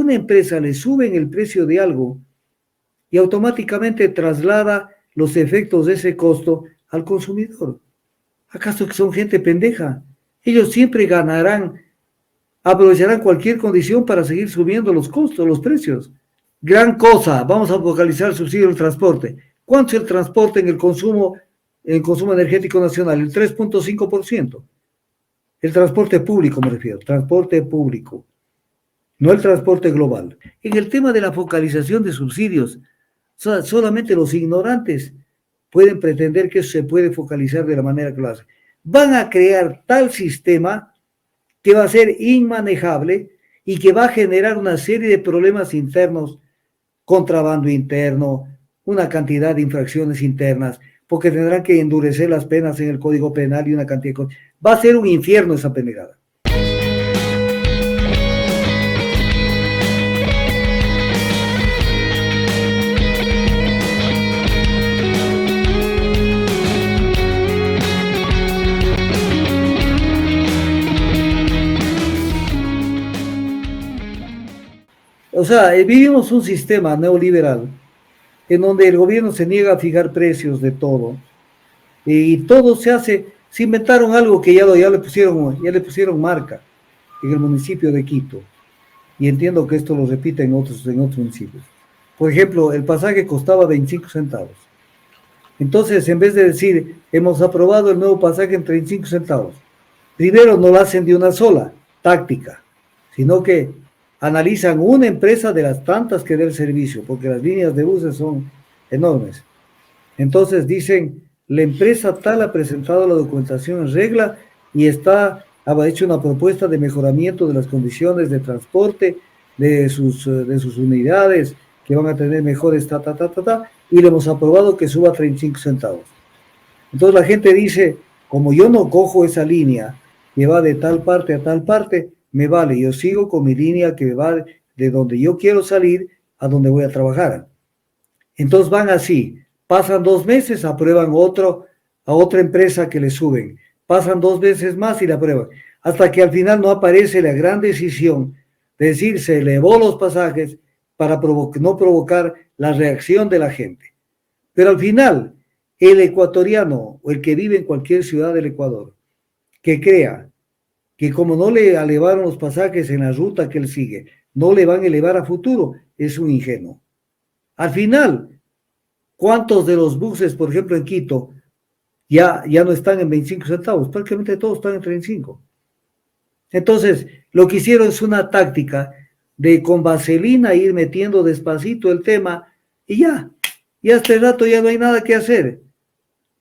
una empresa le suben el precio de algo y automáticamente traslada los efectos de ese costo al consumidor. ¿Acaso que son gente pendeja? Ellos siempre ganarán, aprovecharán cualquier condición para seguir subiendo los costos, los precios. Gran cosa, vamos a focalizar el subsidio del transporte. ¿Cuánto es el transporte en el consumo energético nacional? El 3,5%. El transporte público me refiero, transporte público, no el transporte global. En el tema de la focalización de subsidios, solamente los ignorantes pueden pretender que eso se puede focalizar de la manera que lo hacen. Van a crear tal sistema que va a ser inmanejable y que va a generar una serie de problemas internos, contrabando interno, una cantidad de infracciones internas, porque tendrán que endurecer las penas en el Código Penal y una cantidad de cosas. Va a ser un infierno esa penegada. O sea, vivimos un sistema neoliberal en donde el gobierno se niega a fijar precios de todo y todo se hace, se inventaron algo que ya le pusieron marca en el municipio de Quito y entiendo que esto lo repiten en otros municipios. Por ejemplo, el pasaje costaba 25 centavos. Entonces, en vez de decir, hemos aprobado el nuevo pasaje en 35 centavos, primero no lo hacen de una sola táctica, sino que analizan una empresa de las tantas que dé el servicio, porque las líneas de buses son enormes. Entonces dicen, la empresa tal ha presentado la documentación en regla y ha hecho una propuesta de mejoramiento de las condiciones de transporte de sus unidades, que van a tener mejores y le hemos aprobado que suba 35 centavos. Entonces la gente dice, como yo no cojo esa línea que va de tal parte a tal parte, me vale, yo sigo con mi línea que va de donde yo quiero salir a donde voy a trabajar. Entonces van así, pasan 2 meses, aprueban a otra empresa que le suben, pasan 2 meses más y la aprueban, hasta que al final no aparece la gran decisión de decir, se elevó los pasajes para no provocar la reacción de la gente. Pero al final, el ecuatoriano o el que vive en cualquier ciudad del Ecuador, que crea que como no le elevaron los pasajes en la ruta que él sigue, no le van a elevar a futuro, es un ingenuo. Al final, ¿cuántos de los buses, por ejemplo, en Quito, ya no están en 25 centavos? Prácticamente todos están en 35. Entonces, lo que hicieron es una táctica de con vaselina ir metiendo despacito el tema y ya hasta el rato ya no hay nada que hacer.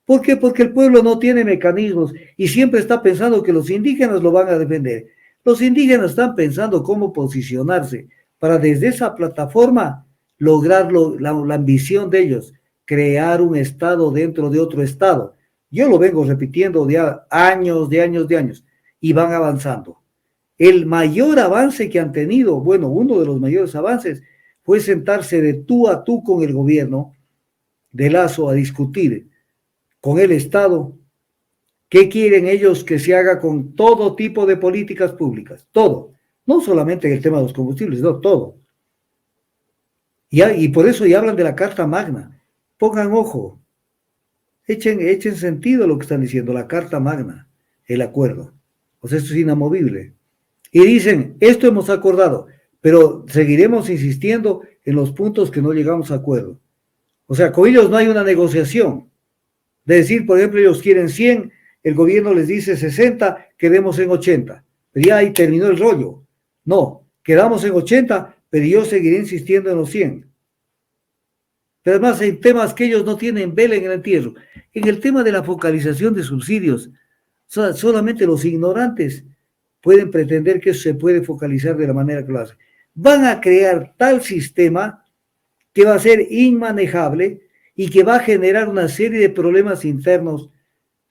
¿Por qué? Porque el pueblo no tiene mecanismos y siempre está pensando que los indígenas lo van a defender. Los indígenas están pensando cómo posicionarse para desde esa plataforma lograr la ambición de ellos, crear un estado dentro de otro estado. Yo lo vengo repitiendo de años, y van avanzando. El mayor avance que han tenido, bueno, uno de los mayores avances fue sentarse de tú a tú con el gobierno de Lazo a discutir con el Estado qué quieren ellos que se haga con todo tipo de políticas públicas, todo, no solamente en el tema de los combustibles, no, todo. Y por eso ya hablan de la Carta Magna. Pongan ojo, echen sentido a lo que están diciendo, la Carta Magna, el acuerdo. O sea, esto es inamovible. Y dicen, esto hemos acordado, pero seguiremos insistiendo en los puntos que no llegamos a acuerdo. O sea, con ellos no hay una negociación. De decir, por ejemplo, ellos quieren 100, el gobierno les dice 60, quedemos en 80. Pero ya ahí terminó el rollo. No, quedamos en 80, pero yo seguiré insistiendo en los 100. Pero además hay temas que ellos no tienen vela en el entierro. En el tema de la focalización de subsidios, solamente los ignorantes pueden pretender que eso se puede focalizar de la manera que lo hacen. Van a crear tal sistema que va a ser inmanejable y que va a generar una serie de problemas internos,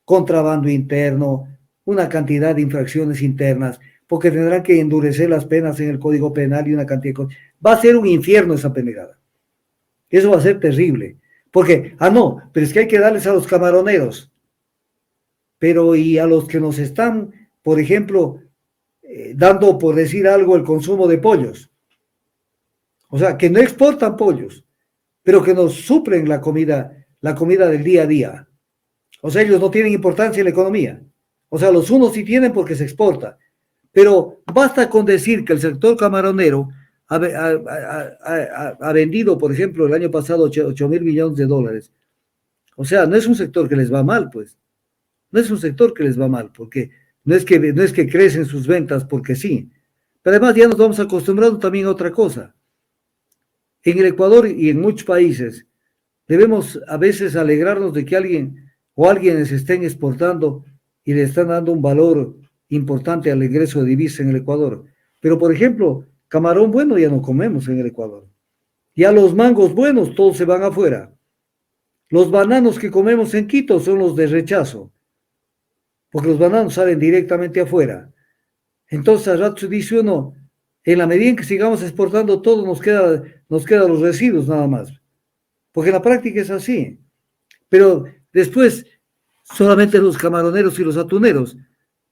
contrabando interno, una cantidad de infracciones internas, porque tendrán que endurecer las penas en el Código Penal y una cantidad de cosas. Va a ser un infierno esa penegada. Eso va a ser terrible. Porque, no, pero es que hay que darles a los camaroneros. Pero y a los que nos están, por ejemplo, dando, por decir algo, el consumo de pollos. O sea, que no exportan pollos, pero que nos suplen la comida del día a día. O sea, ellos no tienen importancia en la economía. O sea, los unos sí tienen porque se exporta. Pero basta con decir que el sector camaronero ha vendido, por ejemplo, el año pasado 8.000 millones de dólares. O sea, no es un sector que les va mal, pues. No es un sector que les va mal, porque no es que crecen sus ventas porque sí. Pero además ya nos vamos acostumbrando también a otra cosa. En el Ecuador y en muchos países debemos a veces alegrarnos de que alguien o alguienes estén exportando y le están dando un valor importante al ingreso de divisas en el Ecuador. Pero, por ejemplo, camarón bueno ya no comemos en el Ecuador. Ya los mangos buenos todos se van afuera. Los bananos que comemos en Quito son los de rechazo, porque los bananos salen directamente afuera. Entonces, al rato dice uno, en la medida en que sigamos exportando todo, nos quedan los residuos nada más. Porque en la práctica es así. Pero después, solamente los camaroneros y los atuneros.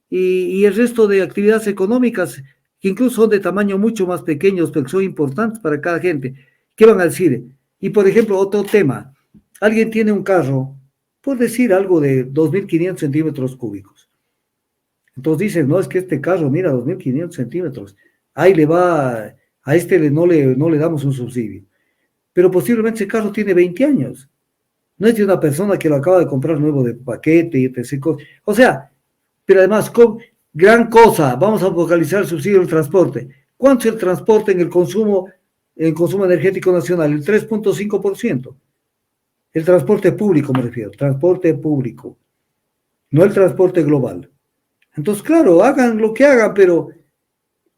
Y el resto de actividades económicas, que incluso son de tamaño mucho más pequeños, pero que son importantes para cada gente. ¿Qué van a decir? Y por ejemplo, otro tema. Alguien tiene un carro, por decir algo de 2.500 centímetros cúbicos. Entonces dicen, no, es que este carro, mira, 2.500 centímetros. Ahí le va, a este no le damos un subsidio. Pero posiblemente ese carro tiene 20 años. No es de una persona que lo acaba de comprar nuevo de paquete y etc. O sea, pero además, gran cosa, vamos a focalizar el subsidio del transporte. ¿Cuánto es el transporte en el consumo energético nacional? El 3.5%. El transporte público me refiero, transporte público, no el transporte global. Entonces, claro, hagan lo que hagan, pero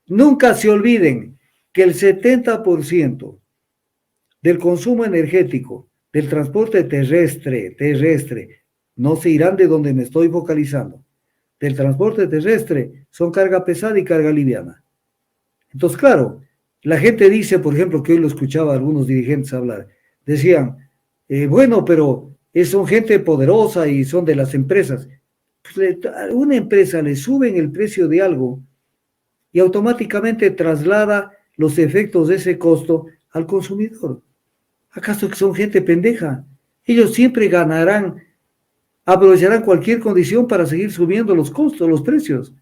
nunca se olviden que el 70% del consumo energético del transporte terrestre, no se irán de donde me estoy focalizando, del transporte terrestre son carga pesada y carga liviana. Entonces, claro, la gente dice, por ejemplo, que hoy lo escuchaba a algunos dirigentes hablar, decían, bueno, pero son gente poderosa y son de las empresas. Pues a una empresa le suben el precio de algo y automáticamente traslada los efectos de ese costo al consumidor. ¿Acaso que son gente pendeja? Ellos siempre aprovecharán cualquier condición para seguir subiendo los costos, los precios.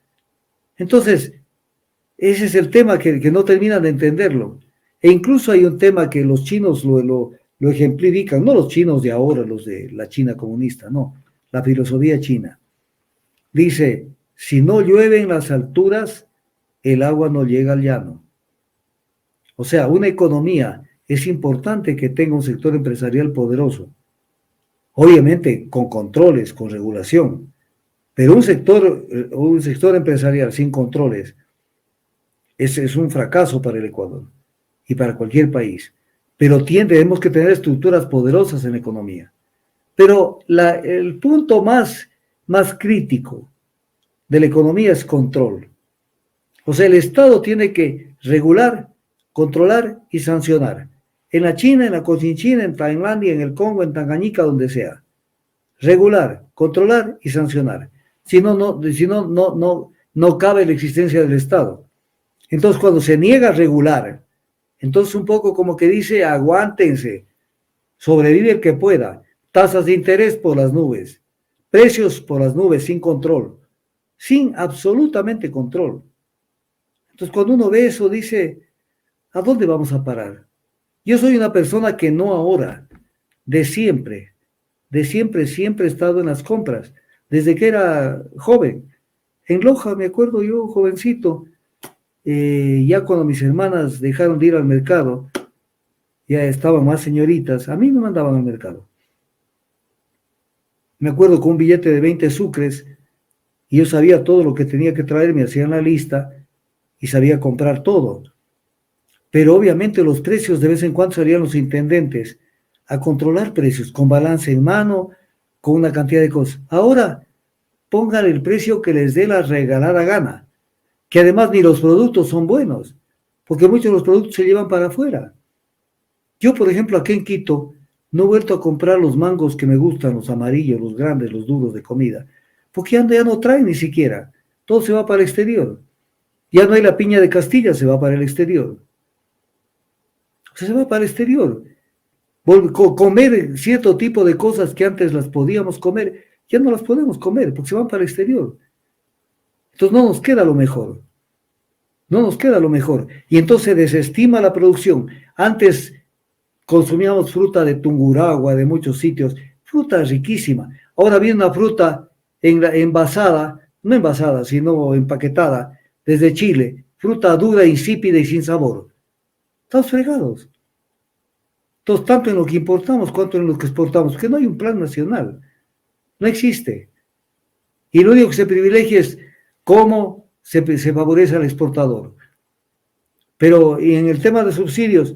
Entonces, ese es el tema que no terminan de entenderlo. E incluso hay un tema que los chinos lo ejemplifican, no los chinos de ahora, los de la China comunista, no, la filosofía china. Dice, si no llueve en las alturas, el agua no llega al llano. O sea, una economía es importante que tenga un sector empresarial poderoso. Obviamente con controles, con regulación. Pero un sector empresarial sin controles es un fracaso para el Ecuador y para cualquier país. Pero tenemos que tener estructuras poderosas en la economía. Pero el punto más crítico de la economía es control. O sea, el Estado tiene que regular, controlar y sancionar. En la China, en la Cochinchina, en Tailandia, en el Congo, en Tanganica, donde sea. Regular, controlar y sancionar. Si no, no cabe la existencia del Estado. Entonces, cuando se niega a regular, entonces un poco como que dice, aguántense, sobrevive el que pueda, tasas de interés por las nubes, precios por las nubes, sin control, sin absolutamente control. Entonces, cuando uno ve eso, dice, ¿a dónde vamos a parar? Yo soy una persona que no ahora, siempre he estado en las compras, desde que era joven. En Loja, me acuerdo yo, jovencito, ya cuando mis hermanas dejaron de ir al mercado, ya estaban más señoritas, a mí me mandaban al mercado. Me acuerdo con un billete de 20 sucres, y yo sabía todo lo que tenía que traer, me hacían la lista, y sabía comprar todo. Pero obviamente los precios de vez en cuando salían los intendentes a controlar precios, con balance en mano, con una cantidad de cosas. Ahora, pongan el precio que les dé la regalada gana, que además ni los productos son buenos, porque muchos de los productos se llevan para afuera. Yo, por ejemplo, aquí en Quito, no he vuelto a comprar los mangos que me gustan, los amarillos, los grandes, los duros de comida, porque ya no traen ni siquiera, todo se va para el exterior. Ya no hay la piña de Castilla, se va para el exterior. O sea, se va para el exterior. Comer cierto tipo de cosas que antes las podíamos comer, ya no las podemos comer porque se van para el exterior. Entonces no nos queda lo mejor. No nos queda lo mejor. Y entonces se desestima la producción. Antes consumíamos fruta de Tungurahua, de muchos sitios, fruta riquísima. Ahora viene una fruta envasada, no envasada, sino empaquetada, desde Chile, fruta dura, insípida y sin sabor. Estamos fregados. Entonces, tanto en lo que importamos cuanto en lo que exportamos, que no hay un plan nacional, no existe. Y lo único que se privilegia es cómo se favorece al exportador. Pero y en el tema de subsidios,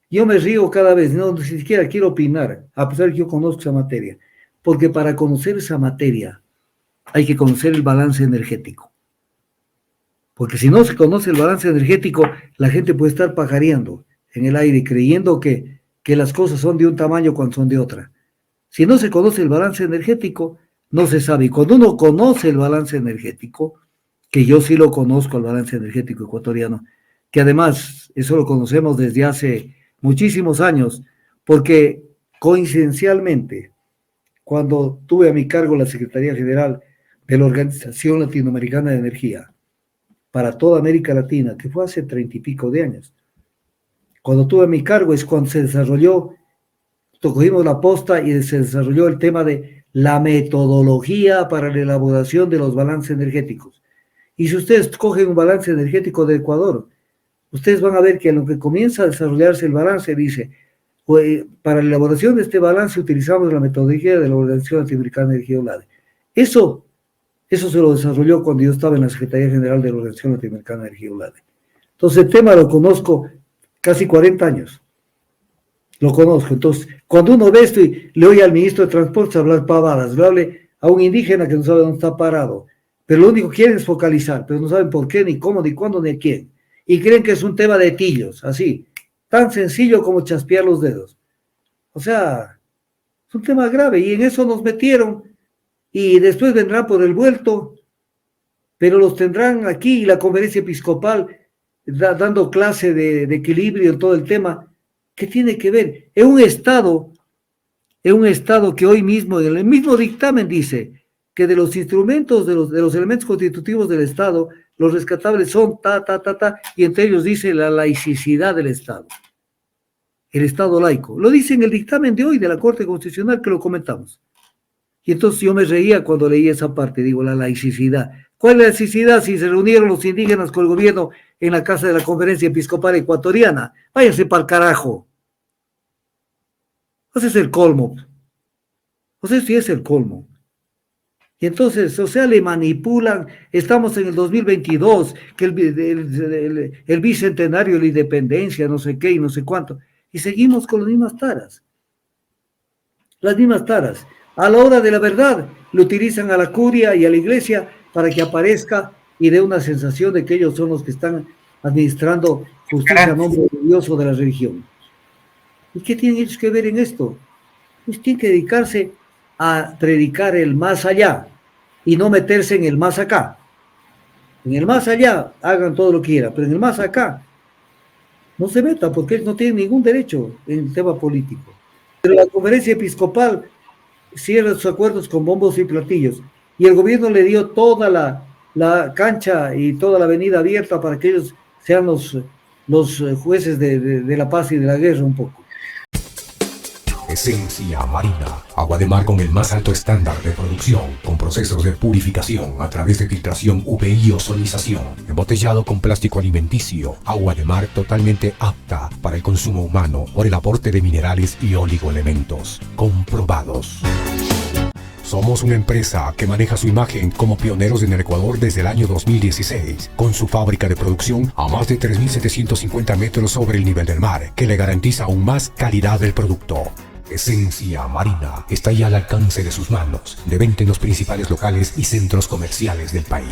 yo me río cada vez, no ni siquiera quiero opinar, a pesar de que yo conozco esa materia, porque para conocer esa materia hay que conocer el balance energético. Porque si no se conoce el balance energético, la gente puede estar pajareando en el aire creyendo que las cosas son de un tamaño cuando son de otra. Si no se conoce el balance energético, no se sabe. Y cuando uno conoce el balance energético, que yo sí lo conozco, el balance energético ecuatoriano, que además eso lo conocemos desde hace muchísimos años, porque coincidencialmente, cuando tuve a mi cargo la Secretaría General de la Organización Latinoamericana de Energía, para toda América Latina, que fue hace 30 y pico de años, cuando tuve a mi cargo es cuando se desarrolló, cogimos la posta y se desarrolló el tema de la metodología para la elaboración de los balances energéticos. Y si ustedes cogen un balance energético de Ecuador, ustedes van a ver que en lo que comienza a desarrollarse el balance dice, para la elaboración de este balance utilizamos la metodología de la Organización Latinoamericana de Energía OLADE. Eso se lo desarrolló cuando yo estaba en la Secretaría General de la Organización Latinoamericana de Energía OLADE. Entonces el tema lo conozco casi 40 años. Lo conozco. Entonces, cuando uno ve esto y le oye al ministro de Transportes hablar pavadas, le hable a un indígena que no sabe dónde está parado, pero lo único que quieren es focalizar, pero no saben por qué, ni cómo, ni cuándo, ni a quién. Y creen que es un tema de tillos, así, tan sencillo como chaspear los dedos. O sea, es un tema grave y en eso nos metieron y después vendrán por el vuelto, pero los tendrán aquí y la conferencia episcopal dando clase de equilibrio en todo el tema. ¿Qué tiene que ver? Es un Estado que hoy mismo, en el mismo dictamen dice que de los instrumentos, de los elementos constitutivos del Estado, los rescatables son y entre ellos dice la laicidad del Estado, el Estado laico. Lo dice en el dictamen de hoy de la Corte Constitucional que lo comentamos. Y entonces yo me reía cuando leía esa parte, digo, la laicidad. ¿Cuál es la laicidad si se reunieron los indígenas con el gobierno en la casa de la Conferencia Episcopal Ecuatoriana? Váyanse para el carajo. Ese es el colmo. O sea, sí es el colmo. Y entonces, o sea, le manipulan. Estamos en el 2022, que el bicentenario de la independencia, no sé qué y no sé cuánto. Y seguimos con las mismas taras. Las mismas taras. A la hora de la verdad, lo utilizan a la curia y a la iglesia para que aparezca y dé una sensación de que ellos son los que están administrando justicia a nombre de Dios o de la religión. ¿Y qué tienen ellos que ver en esto? Pues tienen que dedicarse a predicar el más allá y no meterse en el más acá. En el más allá hagan todo lo que quieran, pero en el más acá no se metan porque ellos no tienen ningún derecho en el tema político. Pero la conferencia episcopal cierra sus acuerdos con bombos y platillos y el gobierno le dio toda la cancha y toda la avenida abierta para que ellos sean los jueces de la paz y de la guerra un poco. Esencia Marina, agua de mar con el más alto estándar de producción, con procesos de purificación a través de filtración UV y ozonización, embotellado con plástico alimenticio, agua de mar totalmente apta para el consumo humano por el aporte de minerales y oligoelementos, comprobados. Somos una empresa que maneja su imagen como pioneros en el Ecuador desde el año 2016, con su fábrica de producción a más de 3.750 metros sobre el nivel del mar, que le garantiza aún más calidad del producto. Esencia Marina está ya al alcance de sus manos, de venta en los principales locales y centros comerciales del país.